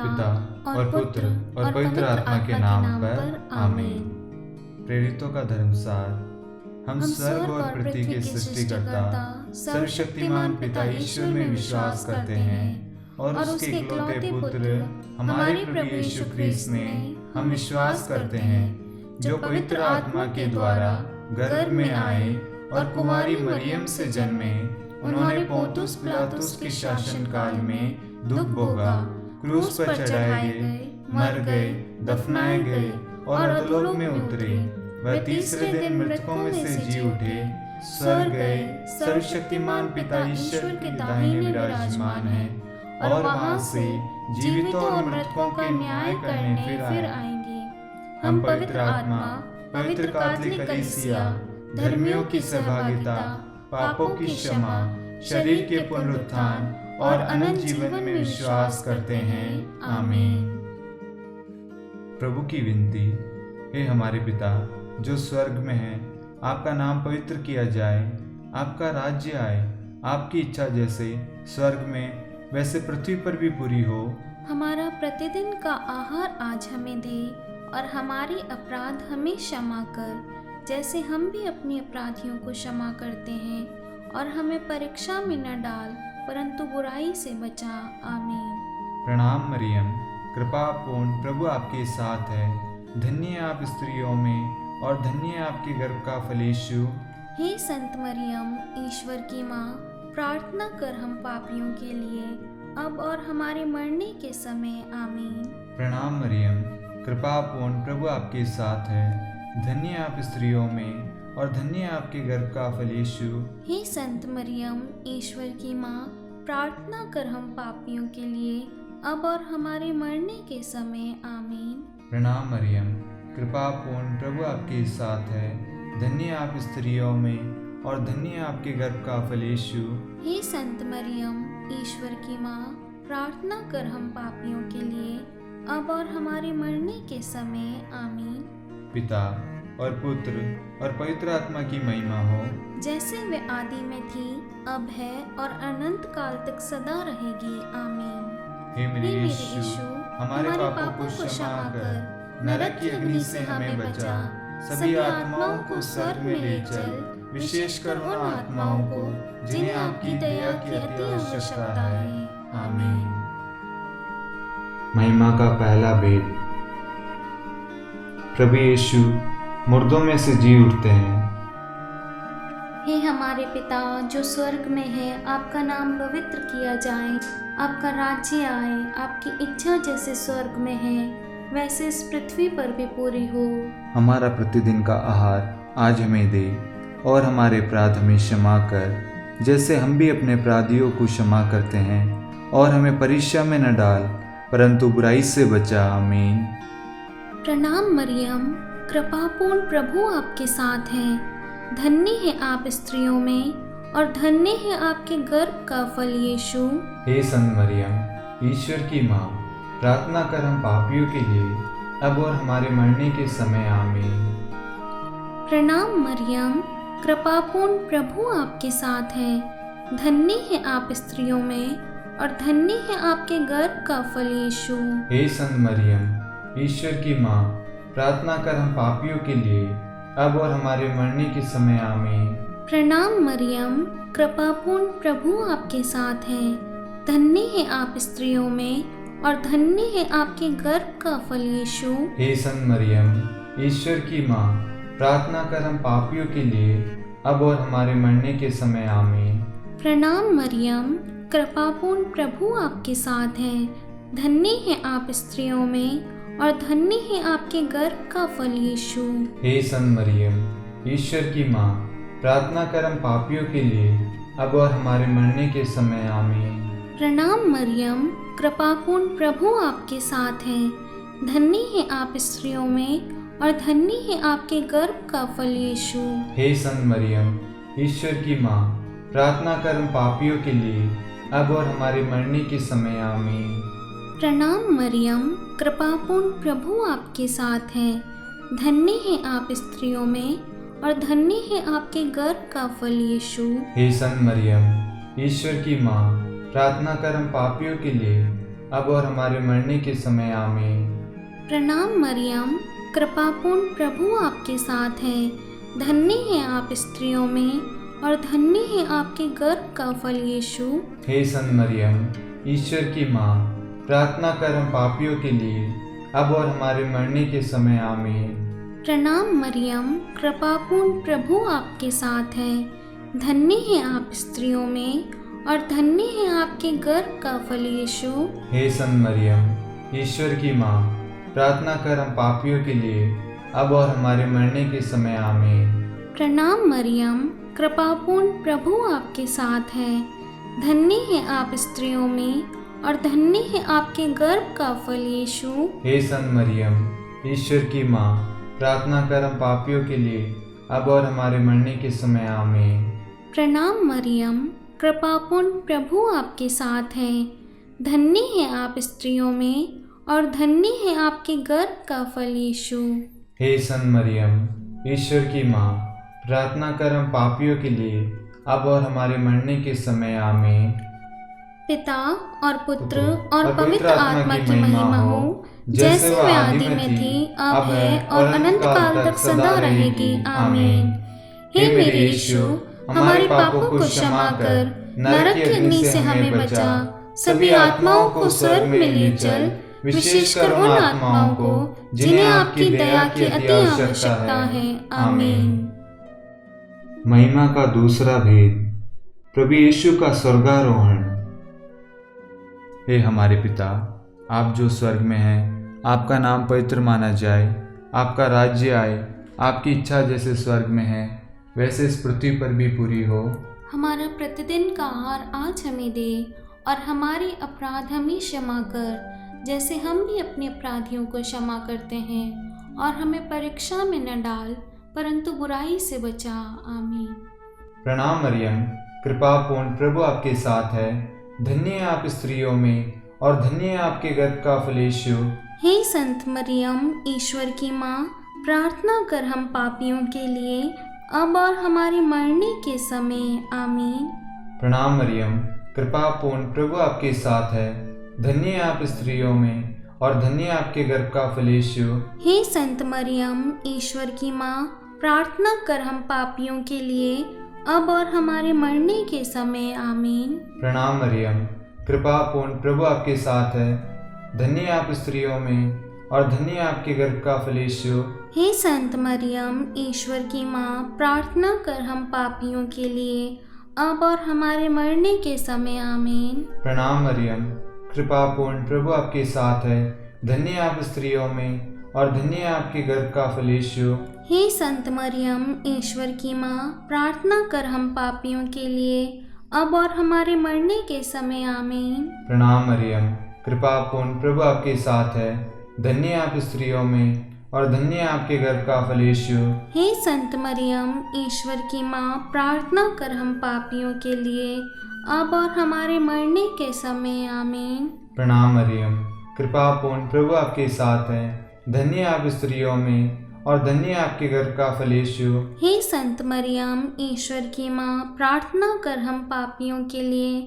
पिता और पुत्र और पवित्र आत्मा के नाम पर आमीन। प्रेरितों का धर्मसार। हम स्वर्ग और पृथ्वी के सृष्टिकर्ता सर्वशक्तिमान पिता ईश्वर में विश्वास करते हैं और उसके इकलौते पुत्र हमारे प्रभु यीशु ख्रीस्त में हम विश्वास करते हैं, जो पवित्र आत्मा के द्वारा गर्भ में आए और कुमारी मरियम से जन्मे। उन्होंने पोंतुस पिलातुस के शासन काल में दुख भोगा, क्रूस पर चढ़ाए गए, मर गए, दफनाए गए और अधोलोक में उतरे। वह तीसरे दिन मृतकों में से जी उठे, स्वर्ग गए, सर्वशक्तिमान पिता ईश्वर के दाहिने विराजमान है और वहां से जीवितों और मृतकों के न्याय करने फिर आएंगे। हम पवित्र आत्मा, पवित्र कैथोलिक कलीसिया, धर्मियों की सहभागिता, पापों की क्षमा, शरीर के पुनरुत्थान और अनंत जीवन में विश्वास करते हैं। आमीन। प्रभु की विनती। हे हमारे पिता जो स्वर्ग में है, आपका नाम पवित्र किया जाए, आपका राज्य आए, आपकी इच्छा जैसे स्वर्ग में वैसे पृथ्वी पर भी पूरी हो। हमारा प्रतिदिन का आहार आज हमें दे और हमारे अपराध हमें क्षमा कर, जैसे हम भी अपने अपराधियों को क्षमा करते हैं, और हमें परीक्षा में न डाल परंतु बुराई से बचा। आमीन। प्रणाम मरियम, कृपा पूर्ण प्रभु आपके साथ है। धन्य है आप स्त्रियों में और धन्य है आपके गर्भ का फल यीशु। हे संत मरियम, ईश्वर की माँ, प्रार्थना कर हम पापियों के लिए, अब और हमारे मरने के समय। आमीन। प्रणाम मरियम, कृपा पूर्ण प्रभु आपके साथ है। धन्य है आप स्त्रियों में और धन्य है आपके गर्भ का फल यीशु। हे संत मरियम, ईश्वर की माँ, प्रार्थना कर हम पापियों के लिए, अब और हमारे मरने के समय। आमीन। प्रणाम मरियम, कृपा पूर्ण प्रभु आपके साथ है। धन्य है आप स्त्रियों में और धन्य है आपके गर्भ का फल यीशु। हे संत मरियम, ईश्वर की माँ, प्रार्थना कर हम पापियों के लिए, अब और हमारे मरने के समय। आमीन। पिता और पुत्र और पवित्र आत्मा की महिमा हो, जैसे वे आदि में थी, अब है और अनंत काल तक सदा रहेगी। आमीन। हे मेरे यीशु, हमारे पापों को क्षमा कर, नरक की अग्नि से हमें बचा, सभी आत्माओं को स्वर्ग में ले चल, विशेषकर उन आत्माओं को जिन्हें आपकी दया की अति आवश्यकता है। आमीन। महिमा का पहला भेद। प्रभु यीशु मुर्दों में से जी उठते हैं। हे हमारे पिता जो स्वर्ग में है, आपका नाम पवित्र किया जाए, आपका राज्य आए, आपकी इच्छा जैसे स्वर्ग में है वैसे इस पृथ्वी पर भी पूरी हो। हमारा प्रतिदिन का आहार आज हमें दे और हमारे अपराध हमें क्षमा कर, जैसे हम भी अपने अपराधियों को क्षमा करते हैं, और हमें परीक्षा में न डाल परंतु बुराई से बचा। आमीन। प्रणाम मरियम, कृपापूर्ण प्रभु आपके साथ है। धन्य है आप स्त्रियों में और धन्य है आपके गर्भ का फल यीशु। हे संत मरियम, ईश्वर की माँ, प्रार्थना कर हम पापियों के लिए, अब और हमारे मरने के समय। आमीन। प्रणाम मरियम, कृपापूर्ण प्रभु आपके साथ है। धन्य है आप स्त्रियों में और धन्य है आपके गर्भ का फल यीशु। हे संत मरियम, ईश्वर की माँ, प्रार्थना कर हम पापियों के लिए, अब और हमारे मरने के समय। आमीन। प्रणाम मरियम, कृपापूर्ण प्रभु आपके साथ है। धन्य है आप स्त्रियों में और धन्य है आपके गर्भ का फल यीशु। हे संत मरियम, ईश्वर की माँ, प्रार्थना कर हम पापियों के लिए, अब और हमारे मरने के समय। आमीन। प्रणाम मरियम, कृपापूर्ण प्रभु आपके साथ है। धन्य है आप स्त्रियों में और धन्य है आपके गर्भ का फल यीशु। हे संत मरियम, ईश्वर की माँ, प्रार्थना कर हम पापियों के लिए, अब और हमारे मरने के समय। आमीन। प्रणाम मरियम, कृपापूर्ण प्रभु आपके साथ है। धन्य है आप स्त्रियों में और धन्य है आपके गर्भ का फल यीशु। हे संत मरियम, ईश्वर की माँ, प्रार्थना कर हम पापियों के लिए, अब और हमारे मरने के समय। आमीन। प्रणाम मरियम, कृपापूर्ण प्रभु आपके साथ है। धन्य है आप स्त्रियों में और धन्य है आपके गर्भ का फल यीशु। हे संत मरियम, ईश्वर की माँ, प्रार्थना कर हम पापियों के लिए, अब और हमारे मरने के समय आमीन। प्रणाम मरियम, कृपापूर्ण प्रभु आपके साथ है। धन्य है आप स्त्रियों में और धन्य है आपके गर्भ का फल यीशु। हे संत मरियम, ईश्वर की माँ, प्रार्थना कर हम पापियों के लिए अब और हमारे मरने के समय आमीन। प्रणाम मरियम, कृपापूर्ण प्रभु आपके साथ है। धन्य है आप स्त्रियों में और धन्य है आपके गर्भ का फल यीशु। हे संत मरियम, ईश्वर की माँ, प्रार्थना कर हम पापियों के लिए अब और हमारे मरने के समय आमीन। प्रणाम मरियम, कृपापूर्ण प्रभु आपके साथ है। धन्य है आप स्त्रियों में और धन्य है आपके गर्भ का फल यीशु। हे संत मरियम, ईश्वर की माँ, प्रार्थना कर हम पापियों के लिए अब और हमारे मरने के समय आमीन। प्रणाम मरियम, कृपापूर्ण प्रभु आपके साथ है। धन्य है आप स्त्रियों में और धन्य है आपके गर्भ का फल यीशु। हे संत मरियम, ईश्वर की माँ, प्रार्थना कर हम पापियों के लिए अब और हमारे मरने के समय आमीन। पिता और पुत्र और पवित्र आत्मा की महिमा हो, जैसे वह आदि में थी, अब है और अनंत काल तक सदा रहेगी। आमीन। हे मेरे यीशु, हमारे पापों को क्षमा कर नरक की अग्नि से हमें बचा, सभी आत्माओं को स्वर्ग में ले चल, विशेषकर उन आत्माओं को जिन्हें आपकी दया की अति आवश्यकता है। आमीन। महिमा का दूसरा भेद, प्रभु यीशु का स्वर्गारोहण। हे हमारे पिता, आप जो स्वर्ग में हैं, आपका नाम पवित्र माना जाए, आपका राज्य आए, आपकी इच्छा जैसे स्वर्ग में है वैसे इस पृथ्वी पर भी पूरी हो। हमारा प्रतिदिन का आहार आज हमें दे और हमारे अपराध हमें क्षमा कर, जैसे हम भी अपने अपराधियों को क्षमा करते हैं, और हमें परीक्षा में न डाल परंतु बुराई से बचा। आमीन। प्रणाम मरियम, कृपा पूर्ण प्रभु आपके साथ है। धन्य है आप स्त्रियों में और धन्य है आपके गर्भ का फल यीशु। हे संत मरियम, ईश्वर की माँ, प्रार्थना कर हम पापियों के लिए अब और हमारे मरने के समय। आमीन। प्रणाम मरियम, कृपा पूर्ण प्रभु आपके साथ है। धन्य है आप स्त्रियों में और धन्य है आपके गर्भ का फल यीशु। हे संत मरियम, ईश्वर की माँ, प्रार्थना कर हम पापियों के लिए अब और हमारे मरने के समय। आमीन। प्रणाम मरियम, कृपा पूर्ण प्रभु आपके साथ है। धन्य है आप स्त्रियों में और धन्य है आपके गर्भ का फल यीशु। हे संत मरियम, ईश्वर की माँ, प्रार्थना कर हम पापियों के लिए अब और हमारे मरने के समय। आमीन। प्रणाम मरियम, कृपा पूर्ण प्रभु आपके साथ है। धन्य है आप स्त्रियों में और धन्य है आपके गर्भ का फल यीशु। हे संत मरियम, ईश्वर की माँ, प्रार्थना कर हम पापियों के लिए अब और हमारे मरने के समय। आमीन। प्रणाम मरियम, कृपा पूर्ण प्रभु आपके साथ है। धन्य है आप स्त्रियों में और धन्य है आपके गर्भ का फल यीशु। हे संत मरियम, ईश्वर की माँ, प्रार्थना कर हम पापियों के लिए अब और हमारे मरने के समय। आमीन। प्रणाम मरियम, कृपा पूर्ण प्रभु आपके साथ है। धन्य है आप स्त्रियों में और धन्य है आपके गर्भ का फल यीशु। हे संत मरियम, ईश्वर की माँ, प्रार्थना कर हम पापियों के लिए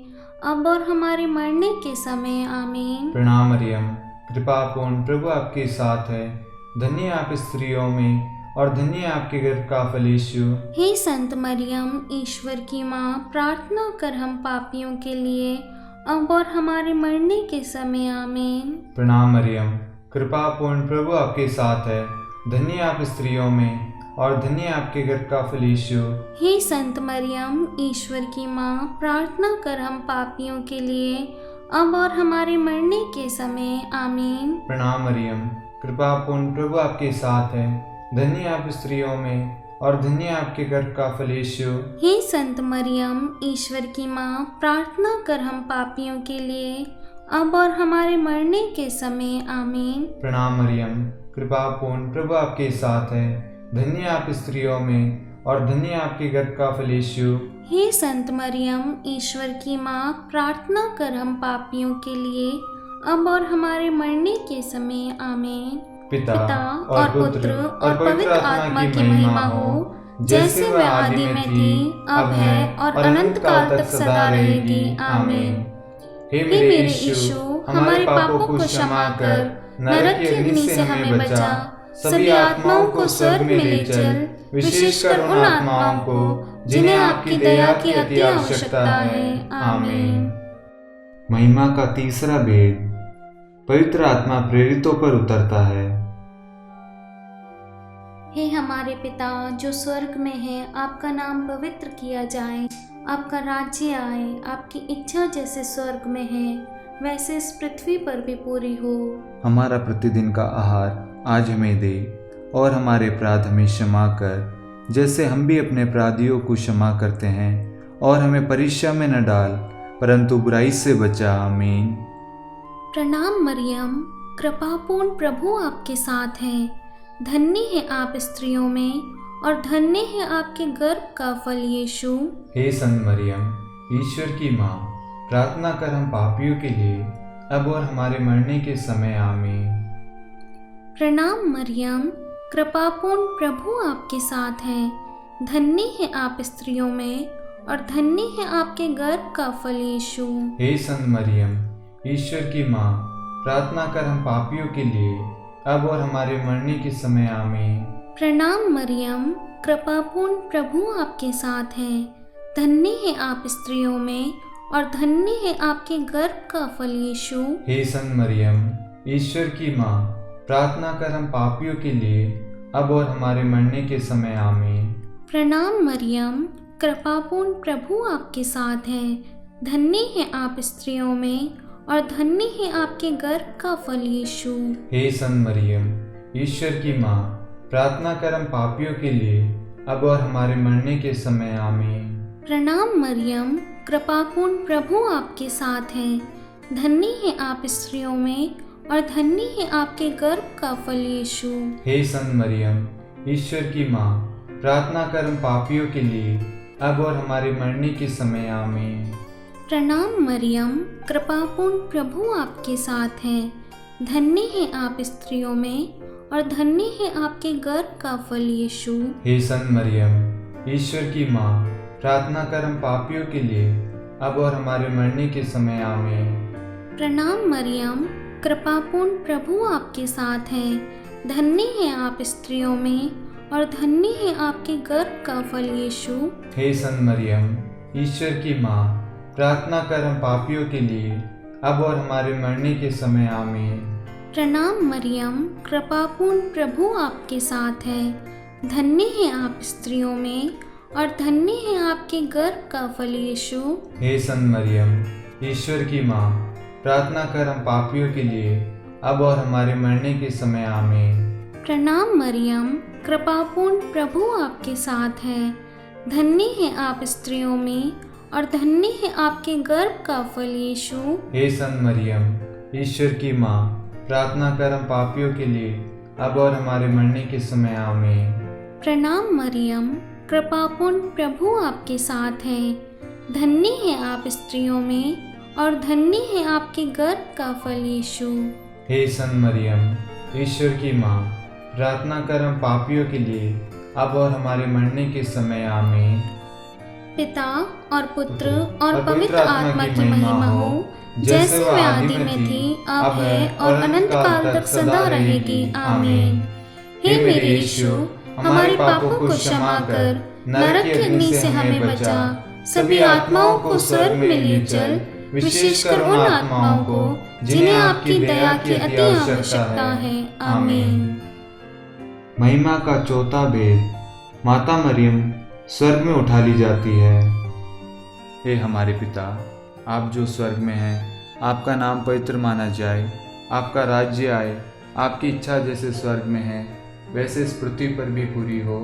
अब और हमारे मरने के समय। आमीन। प्रणाम मरियम, कृपा पूर्ण प्रभु आपके साथ है। धन्य है आप स्त्रियों में और धन्य है आपके गर्भ का फल यीशु। हे संत मरियम, ईश्वर की माँ, प्रार्थना कर हम पापियों के लिए अब और हमारे मरने के समय। आमीन। प्रणाम मरियम, कृपा पूर्ण प्रभु आपके साथ है। धन्य है आप स्त्रियों में और धन्य है आपके गर्भ का फल यीशु। हे संत मरियम, ईश्वर की माँ, प्रार्थना कर हम पापियों के लिए अब और हमारे मरने के समय। आमीन। प्रणाम मरियम, कृपा पूर्ण प्रभु आपके साथ है। धन्य है आप स्त्रियों में और धन्य है आपके गर्भ का फल यीशु। हे संत मरियम, ईश्वर की माँ, प्रार्थना कर हम पापियों के लिए अब और हमारे मरने के समय। आमीन। प्रणाम मरियम, कृपा पूर्ण प्रभु आपके साथ है। धन्य है आप स्त्रियों में और धन्य है आपके गर्भ का फल यीशु। हे संत मरियम, ईश्वर की माँ, प्रार्थना कर हम पापियों के लिए अब और हमारे मरने के समय। आमीन। पिता और पुत्र और पवित्र आत्मा की महिमा हो, जैसे वह आदि में थी, अब है और अनंत काल तक सदा रहेगी। आमीन। हे मेरे यीशु, हमारे पापों को क्षमा कर नरक की अग्नि से हमें बचा, सभी आत्माओं को स्वर्ग में ले चल, विशेषकर उन आत्माओं को जिन्हें आपकी दया की अति आवश्यकता है। आमीन। महिमा का तीसरा भेद, पवित्र आत्मा प्रेरितों पर उतरता है। हे हमारे पिता जो स्वर्ग में है, आपका नाम पवित्र किया जाए, आपका राज्य आए, आपकी इच्छा जैसे स्वर्ग में है वैसे इस पृथ्वी पर भी पूरी हो। हमारा प्रतिदिन का आहार आज हमें दे, और हमारे अपराध हमें क्षमा कर जैसे हम भी अपने अपराधियों को क्षमा करते हैं, और हमें परीक्षा में न डाल परंतु बुराई से बचा। आमीन। प्रणाम मरियम, कृपापूर्ण प्रभु आपके साथ है, धन्य है आप स्त्रियों में और धन्य है आपके गर्भ का फल यीशु। हे संत मरियम, ईश्वर की माँ, प्रार्थना कर हम पापियों के लिए अब और हमारे मरने के समय। आमीन। प्रणाम मरियम, कृपापूर्ण प्रभु आपके साथ है, धन्य है आप स्त्रियों में और धन्य है आपके गर्भ का फल यीशु। हे संत मरियम, ईश्वर की माँ, प्रार्थना कर हम पापियों के लिए अब और हमारे मरने के समय। आमीन। प्रणाम मरियम, कृपापूर्ण प्रभु आपके साथ है, धन्य है आप स्त्रियों में और धन्य है आपके गर्भ का फल यीशु। हे संत मरियम, ईश्वर की माँ, प्रार्थना कर हम पापियों के लिए अब और हमारे मरने के समय। आमीन। प्रणाम मरियम, कृपापूर्ण प्रभु आपके साथ है, धन्य है आप स्त्रियों में और धन्य है आपके गर्भ का फल यीशु। हे संत मरियम, ईश्वर की माँ, प्रार्थना कर हम पापियों के लिए अब और हमारे मरने के समय। आमीन। प्रणाम मरियम, कृपापूर्ण प्रभु आपके साथ है, धन्य है आप स्त्रियों में और धन्य है आपके गर्भ का फल यीशु। हे संत मरियम, ईश्वर की माँ, प्रार्थना कर हम पापियों के लिए अब और हमारे मरने के समय। आमीन। प्रणाम मरियम, कृपापूर्ण प्रभु आपके साथ है, धन्य है आप स्त्रियों में और धन्य है आपके गर्भ का फल यीशु। हे संत मरियम, ईश्वर की माँ, प्रार्थना कर हम पापियों के लिए अब और हमारे मरने के समय। आमीन। प्रणाम मरियम, कृपापूर्ण प्रभु आपके साथ है, धन्य है आप स्त्रियों में और धन्य है आपके गर्भ का फल यीशु। हे संत मरियम, ईश्वर की माँ, प्रार्थना कर हम पापियों के लिए अब और हमारे मरने के समय। आमीन। प्रणाम मरियम, कृपापूर्ण प्रभु आपके साथ है, धन्य है आप स्त्रियों में और धन्य है आपके गर्भ का फल यीशु। हे संत मरियम, ईश्वर की माँ, प्रार्थना कर हम पापियों के लिए अब और हमारे मरने के समय। आमीन। प्रणाम मरियम, कृपापूर्ण प्रभु आपके साथ है, धन्य है आप स्त्रियों में और धन्य है आपके गर्भ का फल यीशु। हे संत मरियम, ईश्वर की माँ, प्रार्थना कर हम पापियों के लिए अब और हमारे मरने के समय। आमीन। प्रणाम मरियम, कृपापूर्ण प्रभु आपके साथ है, धन्य है आप स्त्रियों में और धन्य है आपके गर्भ का फल यीशु। हे संत मरियम, ईश्वर की माँ, प्रार्थना कर हम पापियों के लिए अब और हमारे मरने के समय। आमीन। पिता और पुत्र और पवित्र आत्मा की महिमा हो, जैसे वह आदि में थी, अब है और अनंत काल तक सदा रहेगी। आमीन। हे मेरे यीशु, हमारे पापों को क्षमा कर नरक की अग्नि से हमें बचा, सभी आत्माओं को स्वर्ग में ले चल, विशेषकर उन आत्माओं को जिन्हें आपकी दया की अति आवश्यकता है। आमीन। महिमा का चौथा भेद, माता मरियम स्वर्ग में उठा ली जाती है। हे हमारे पिता, आप जो स्वर्ग में हैं, आपका नाम पवित्र माना जाए, आपका राज्य आए, आपकी इच्छा जैसे स्वर्ग में है वैसे इस पृथ्वी पर भी पूरी हो।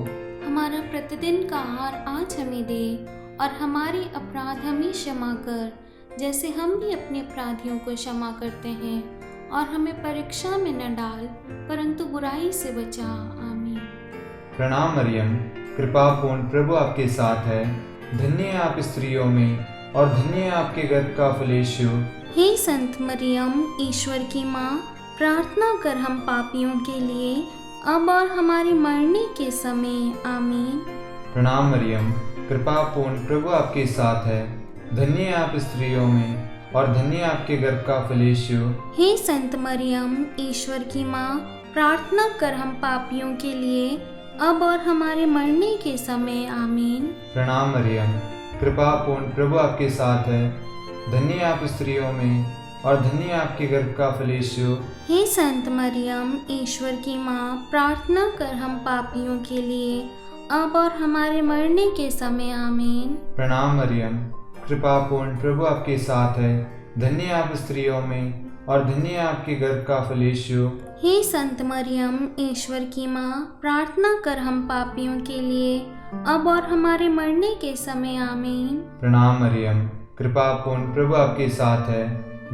हमारा प्रतिदिन का आहार आज हमें दे और हमारे अपराध हमें क्षमा कर जैसे हम भी अपने अपराधियों को क्षमा करते हैं, और हमें परीक्षा में न डाल परंतु बुराई से बचा। आमीन। प्रणाम मरियम, कृपा पूर्ण प्रभु आपके साथ है, धन्य है आप स्त्रियों में और धन्य है आपके गर्भ का फल यीशु। हे संत मरियम, ईश्वर की माँ, प्रार्थना कर हम पापियों के लिए अब और हमारे मरने के समय। आमीन। प्रणाम मरियम, कृपा पूर्ण प्रभु आपके साथ है, धन्य है आप स्त्रियों में और धन्य आपके गर्भ का फल यीशु। हे संत मरियम, ईश्वर की माँ, प्रार्थना कर हम पापियों के लिए, अब और हमारे मरने के समय। आमीन। प्रणाम मरियम, कृपा पूर्ण प्रभु आपके साथ है, धन्य आप स्त्रियों में और धन्य आपके गर्भ का फल यीशु। हे संत मरियम, ईश्वर की माँ, प्रार्थना कर हम पापियों के लिए, अब और हमारे मरने के समय। आमीन। प्रणाम मरियम, कृपा पूर्ण प्रभु आपके साथ है, धन्य आप स्त्रियों में और धन्य आपके गर्भ का फल यीशु। हे संत मरियम, ईश्वर की माँ, प्रार्थना कर हम पापियों के लिए, अब और हमारे मरने के समय। आमीन। प्रणाम मरियम, कृपा पूर्ण प्रभु आपके साथ है,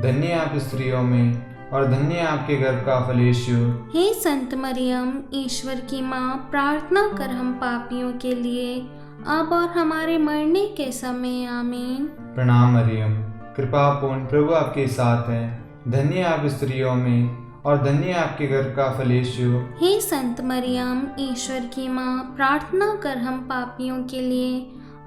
धन्य आप स्त्रियों में और धन्य आपके गर्भ का फल यीशु। हे संत मरियम, ईश्वर की माँ, प्रार्थना कर हम पापियों के लिए, अब और हमारे मरने के समय। आमीन। प्रणाम मरियम, कृपा पूर्ण प्रभु आपके साथ है, धन्य आप स्त्रियों में और धन्य आपके गर्भ का फल यीशु। हे संत मरियम, ईश्वर की माँ, प्रार्थना कर हम पापियों के लिए,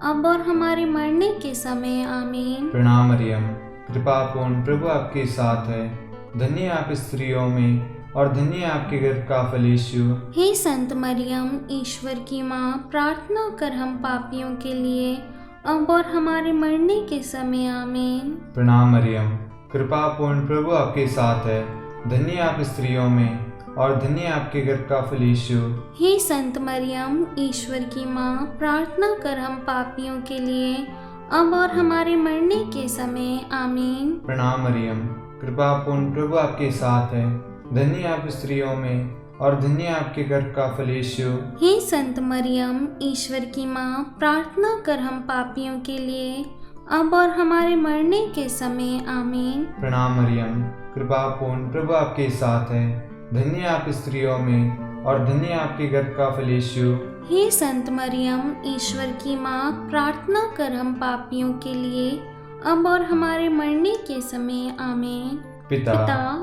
अब और हमारे मरने के समय। आमीन। प्रणाम मरियम, कृपा पूर्ण प्रभु आपके साथ है, धन्य आप स्त्रियों में और धन्य आपके गर्भ का फल यीशु। हे संत मरियम, ईश्वर की माँ, प्रार्थना कर हम पापियों के लिए, अब और हमारे मरने के समय। आमीन। प्रणाम मरियम, कृपा पूर्ण प्रभु आपके साथ है, धन्य आप स्त्रियों में और धन्य आपके गर्भ का फल यीशु। हे संत मरियम, ईश्वर की माँ, प्रार्थना कर हम पापियों के लिए, अब और हमारे मरने के समय। आमीन। प्रणाम मरियम, कृपा पूर्ण प्रभु आपके साथ है, धन्य आप स्त्रियों में और धन्य आपके गर्भ का फल यीशु। हे संत मरियम, ईश्वर की माँ, प्रार्थना कर हम पापियों के लिए, अब और हमारे मरने के समय। आमीन। प्रणाम मरियम, कृपा पूर्ण प्रभु आपके साथ है, धन्य आप स्त्रियों में और धन्य आपके गर्भ का फल यीशु। हे संत मरियम, ईश्वर की माँ, प्रार्थना कर हम पापियों के लिए, अब और हमारे मरने के समय। आमीन। पिता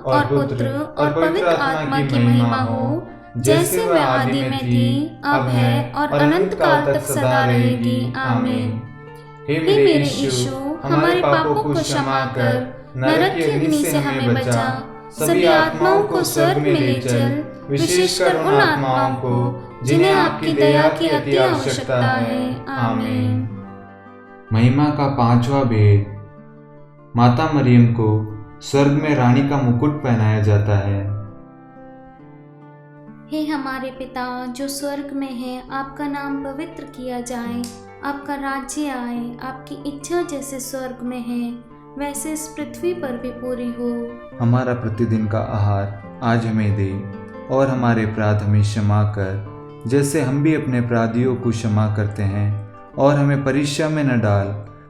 और पुत्र और पवित्र आत्मा की महिमा हो, जैसे वह आदि में थी, अब है और अनंत काल तक सदा रहेगी। आमीन। हे हे मेरे यीशु, हमारे पापों को क्षमा कर, नरक की अग्नि से हमें बचा, सभी आत्माओं को स्वर्ग में ले चल, विशेषकर उन आत्माओं को जिन्हें आपकी दया की अति आवश्यकता है। आमीन। महिमा का पांचवा भेद, माता मरियम को स्वर्ग में रानी का मुकुट पहनाया जाता है। हे हमारे पिता जो स्वर्ग में है, आपका नाम पवित्र किया जाए, आपका राज्य आए, आपकी इच्छा जैसे स्वर्ग में है वैसे इस पृथ्वी पर भी पूरी हो। हमारा प्रतिदिन का आहार आज हमें दे और हमारे अपराध हमें क्षमा कर, जैसे हम भी अपने अपराधियों को क्षमा करते हैं, और हमें परीक्षा में न डाल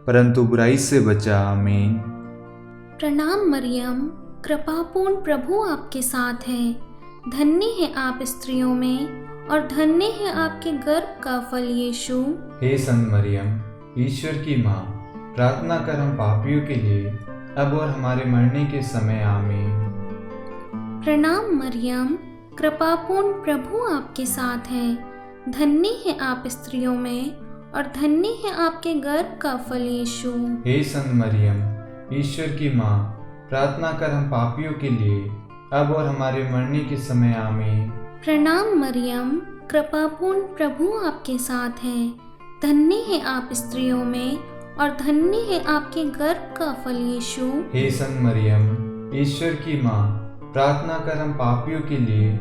परंतु बुराई से बचा। आमीन। प्रणाम मरियम, कृपापूर्ण प्रभु आपके साथ है, धन्य है आप स्त्रियों में और धन्य है आपके गर्भ का फल यीशु। हे संत मरियम, ईश्वर की माँ, प्रार्थना कर हम पापियों के लिए, अब और हमारे मरने के समय। आमीन। प्रणाम मरियम, कृपापूर्ण प्रभु आपके साथ है, धन्य है आप स्त्रियों में और धन्य है आपके गर्भ का फल यीशु। हे संत मरियम, ईश्वर की माँ, प्रार्थना कर हम पापियों के लिए, अब और हमारे मरने के समय। आमीन। प्रणाम मरियम, कृपापूर्ण प्रभु आपके साथ है, धन्य है आप स्त्रियों में और धन्य है आपके गर्भ का फल यीशु। हे संत मरियम, ईश्वर की माँ, प्रार्थना कर हम पापियों के लिए,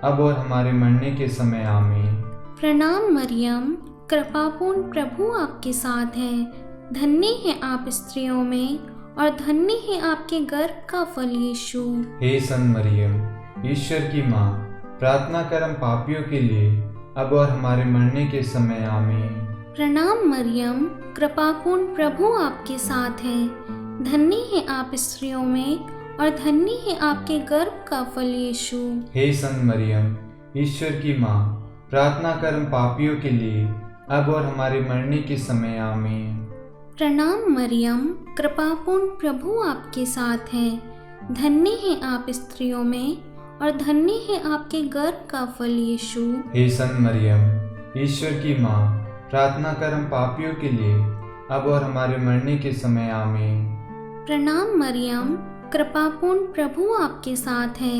अब और हमारे मरने के समय। आमीन। प्रणाम मरियम, कृपापूर्ण प्रभु आपके साथ है, धन्य है आप स्त्रियों में और धन्य है आपके गर्भ का फल यीशु। हे संत मरियम, ईश्वर की माँ, प्रार्थना कर हम पापियों के लिए, अब और हमारे मरने के समय। आमीन। प्रणाम मरियम, कृपापूर्ण प्रभु आपके साथ है, धन्य है आप स्त्रियों में और धन्य है आपके गर्भ का फल यीशु। हे संत मरियम, ईश्वर की माँ, प्रार्थना कर हम पापियों के लिए, अब और हमारे मरने के समय। आमीन। प्रणाम मरियम, कृपापूर्ण प्रभु आपके साथ है, धन्य है आप स्त्रियों में और धन्य है आपके गर्भ का फल यीशु। हे संत मरियम, ईश्वर की माँ, प्रार्थना कर हम पापियों के लिए, अब और हमारे मरने के समय। आमीन। प्रणाम मरियम, कृपापूर्ण प्रभु आपके साथ है।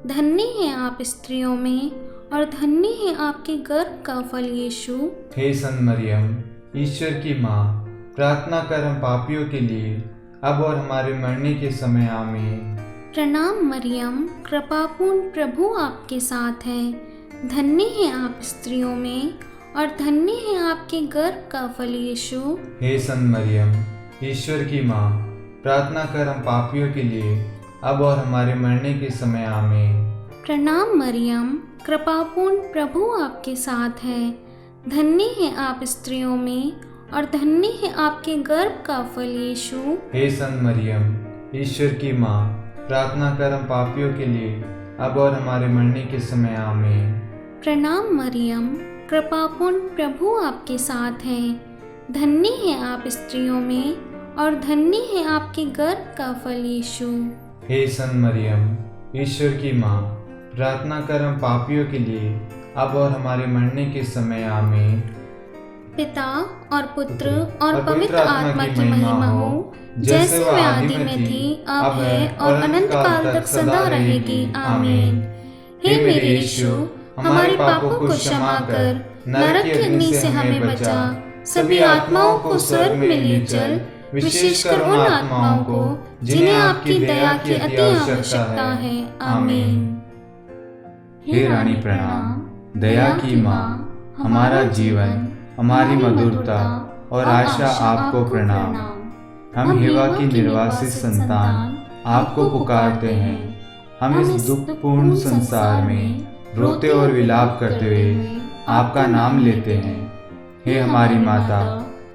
धन्य है आप स्त्रियों में और धन्य है आपके गर्भ का फल यीशु। हे संत मरियम, ईश्वर की माँ, प्रार्थना कर हम पापियों के लिए अब और हमारे मरने के समय आमीन। प्रणाम मरियम, कृपापूर्ण प्रभु आपके साथ है। धन्य है आप स्त्रियों में और धन्य है आपके गर्भ का फल यीशु। हे संत मरियम, ईश्वर की माँ, प्रार्थना कर हम पापियों के लिए अब और हमारे मरने के समय आमीन। प्रणाम मरियम, कृपापूर्ण प्रभु आपके साथ है। धन्य है आप स्त्रियों में और धन्य है आपके गर्भ का फल यीशु। हे संत मरियम, ईश्वर की माँ, प्रार्थना कर हम पापियों के लिए अब और हमारे मरने के समय आमीन। प्रणाम मरियम, कृपापूर्ण प्रभु आपके साथ है। धन्य है आप स्त्रियों में और धन्य है आपके गर्भ का फल यीशु। हे संत मरियम, ईश्वर की माँ, प्रार्थना कर हम पापियों के लिए अब और हमारे मरने के समय आमीन। पिता और पुत्र और पवित्र आत्मा की महिमा हो, जैसे वह आदि में थी, अब है और अनंत काल तक सदा रहेगी। आमीन। हे मेरे यीशु, हमारे पापों को क्षमा कर नरक की अग्नि से हमें बचा, सभी आत्माओं को स्वर्ग में ले चल, विशेषकर उन आत्माओं को जिन्हें आपकी दया की अति आवश्यकता है। आमीन। हे रानी प्रणाम, दया की माँ, हमारा जीवन, हमारी मधुरता और आशा आपको प्रणाम। हम हेवा की निर्वासित संतान आपको पुकारते हैं। हम इस दुखपूर्ण संसार में रोते और विलाप करते हुए आपका नाम लेते हैं। हे हमारी माता,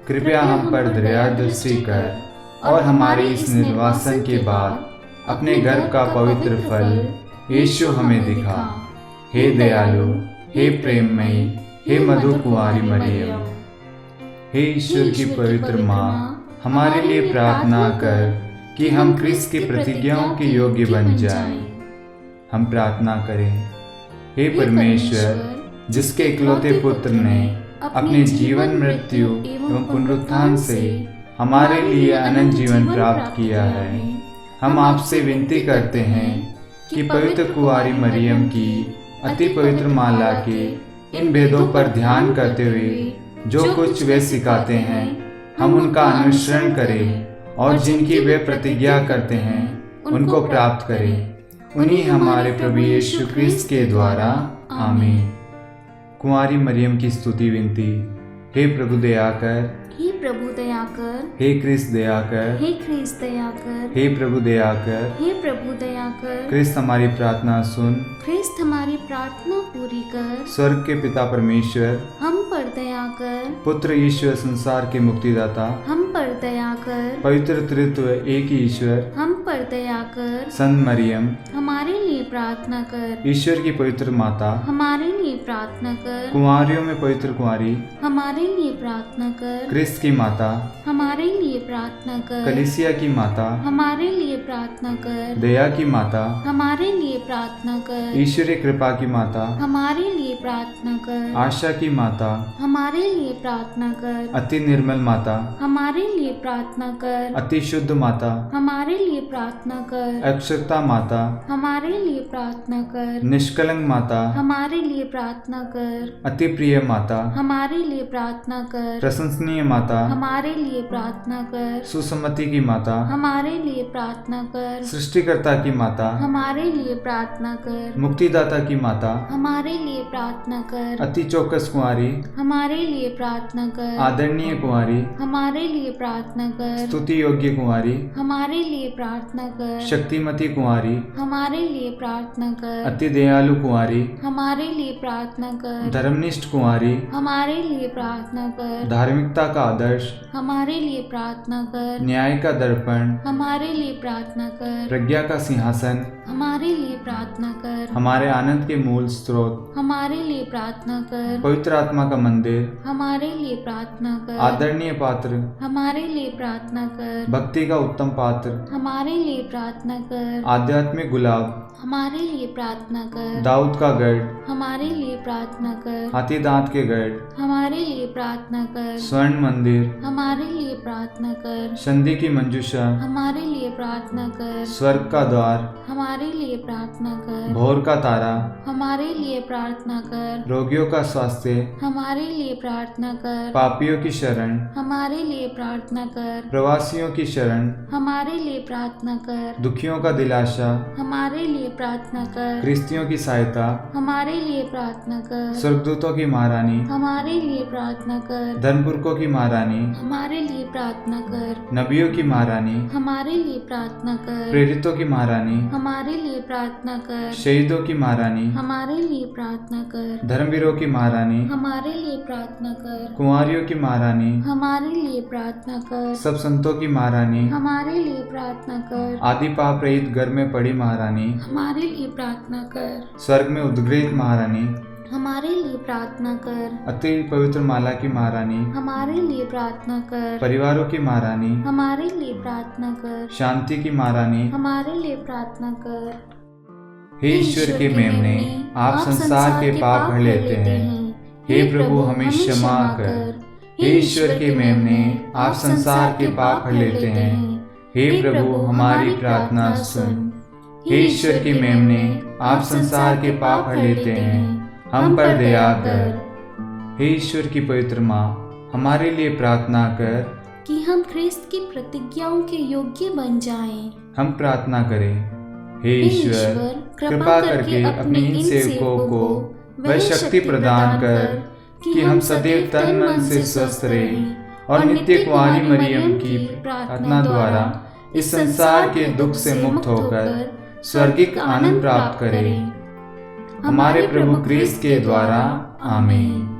कृपया हम पर दया दृष्टि कर और हमारे इस निर्वासन के बाद अपने गर्भ का पवित्र फल यीशु हमें दिखा। हे दयालु, हे प्रेममयी, हे मधु कुंवारी मरियम, हे ईश्वर की पवित्र माँ, हमारे लिए प्रार्थना कर कि हम क्रिस्त की प्रतिज्ञाओं के योग्य बन जाएं। हम प्रार्थना करें। हे परमेश्वर, जिसके इकलौते पुत्र ने अपने जीवन, मृत्यु एवं पुनरुत्थान से हमारे लिए अनंत जीवन प्राप्त किया है, हम आपसे विनती करते हैं कि पवित्र कुंवारी मरियम की अति पवित्र माला के इन भेदों पर ध्यान करते हुए जो कुछ वे सिखाते हैं, हम उनका अनुसरण करें और जिनकी वे प्रतिज्ञा करते हैं उनको प्राप्त करें। उन्हीं हमारे प्रभु यीशु क्रिस्त के द्वारा। आमीन। कुंवारी मरियम की स्तुति विनती। हे प्रभु दया कर, हे प्रभु दया कर, हे क्रिस्त दया कर, हे क्रिस्त दया कर, हे प्रभु दया कर, हे प्रभु दया कर। क्रिस्त हमारी प्रार्थना सुन, क्रिस्त हमारी प्रार्थना पूरी कर। स्वर्ग के पिता परमेश्वर, हम पर दया कर। पुत्र ईश्वर संसार के मुक्तिदाता, हम पर दया कर। पवित्र त्रित्व एक ही ईश्वर, हम पर दया कर। संत मरियम, हमारे लिए प्रार्थना कर। ईश्वर की पवित्र माता, हमारे लिए प्रार्थना कर। कुंवारियों में पवित्र कुंवारी, हमारे लिए प्रार्थना कर। क्रिस्त की माता, हमारे लिए प्रार्थना कर। कलीसिया की माता, हमारे लिए प्रार्थना कर। दया की माता, हमारे लिए प्रार्थना कर। ईश्वरीय कृपा की माता, हमारे लिए प्रार्थना कर। आशा की माता, हमारे लिए प्रार्थना कर। अति निर्मल माता, हमारे लिए प्रार्थना कर। अति शुद्ध माता, हमारे लिए प्रार्थना कर। अक्षरता माता, हमारे लिए प्रार्थना कर। निष्कलंक माता, हमारे लिए प्रार्थना कर। अति प्रिय माता, हमारे लिए प्रार्थना कर। प्रशंसनीय माता, हमारे लिए प्रार्थना कर। सुसम्मति की माता, हमारे लिए प्रार्थना कर। सृष्टिकर्ता की माता, हमारे लिए प्रार्थना कर। मुक्तिदाता की माता, हमारे लिए प्रार्थना कर। अति चौकस कुंवारी, हमारे लिए प्रार्थना कर। आदरणीय कुंवारी, हमारे लिए प्रार्थना कर। स्तुति योग्य कुंवारी, हमारे लिए प्रार्थना कर। शक्तिमती कुंवारी, हमारे लिए प्रार्थना कर। अति दयालु कुंवारी, हमारे लिए प्रार्थना कर। धर्मनिष्ठ कुंवारी, हमारे लिए प्रार्थना कर। धार्मिकता का आदर्श, हमारे लिए प्रार्थना कर। न्याय का दर्पण, हमारे लिए प्रार्थना कर। प्रज्ञा का सिंहासन, हमारे लिए प्रार्थना कर। हमारे आनंद के मूल स्रोत, हमारे लिए प्रार्थना कर। पवित्र आत्मा का मंदिर, हमारे लिए प्रार्थना कर। आदरणीय पात्र, हमारे लिए प्रार्थना कर। भक्ति का उत्तम पात्र, हमारे लिए प्रार्थना कर। आध्यात्मिक गुलाब, हमारे लिए प्रार्थना कर। दाऊद का गढ़, हमारे लिए प्रार्थना कर। हाथी दांत के गढ़, हमारे लिए प्रार्थना कर। स्वर्ण मंदिर, हमारे लिए प्रार्थना कर। संधि की मंजूषा, हमारे लिए प्रार्थना कर। स्वर्ग का द्वार, हमारे लिए प्रार्थना कर। भोर का तारा, हमारे लिए प्रार्थना कर। रोगियों का स्वास्थ्य, हमारे लिए प्रार्थना कर। पापियों की शरण, हमारे लिए प्रार्थना कर। प्रवासियों की शरण, हमारे लिए प्रार्थना कर। दुखियों का दिलासा, हमारे लिए प्रार्थना कर। गृहस्थियों की सहायता, हमारे लिए प्रार्थना कर। स्वर्गदूतों की महारानी, हमारे लिए प्रार्थना कर। धर्मपुरखों की महारानी, हमारे लिए प्रार्थना कर। नबियों की महारानी, हमारे लिए प्रार्थना कर। प्रेरितों की महारानी, हमारे लिए प्रार्थना कर। शहीदों की महारानी, हमारे लिए प्रार्थना कर। धर्मवीरों की महारानी, हमारे लिए प्रार्थना कर। कुंवारियों की महारानी, हमारे लिए प्रार्थना कर। सब संतों की महारानी, हमारे लिए प्रार्थना कर। आदि पाप रहित घर में पड़ी महारानी, हमारे लिए प्रार्थना कर। स्वर्ग में उद्ग्रहित महारानी, हमारे लिए प्रार्थना कर। अति पवित्र माला की महारानी, हमारे लिए प्रार्थना कर। परिवारों की महारानी, हमारे लिए प्रार्थना कर। शांति की महारानी, हमारे लिए प्रार्थना कर। हे ईश्वर के मेमने, आप संसार के पाप भर लेते हैं। हे प्रभु हमें क्षमा कर। हे ईश्वर के मेमने, आप संसार के पाप भर लेते हैं। हे प्रभु हमारी प्रार्थना सुन। हे ईश्वर के मेमने, आप संसार के पाप भर लेते हैं, हम पर दया कर। हे ईश्वर की पवित्र माँ, हमारे लिए प्रार्थना कर कि हम ख्रिस्त की प्रतिज्ञाओं के योग्य बन जाएं। हम प्रार्थना करें। हे ईश्वर, कृपा करके अपने इन सेवकों को वह शक्ति प्रदान कर कि हम सदैव तन मन से स्वस्थ रहें और नित्य कुंवारी मरियम की प्रार्थना द्वारा इस संसार के दुख से मुक्त होकर स्वर्गिक आनंद प्राप्त करें। हमारे प्रभु क्रिस्त के द्वारा। आमीन।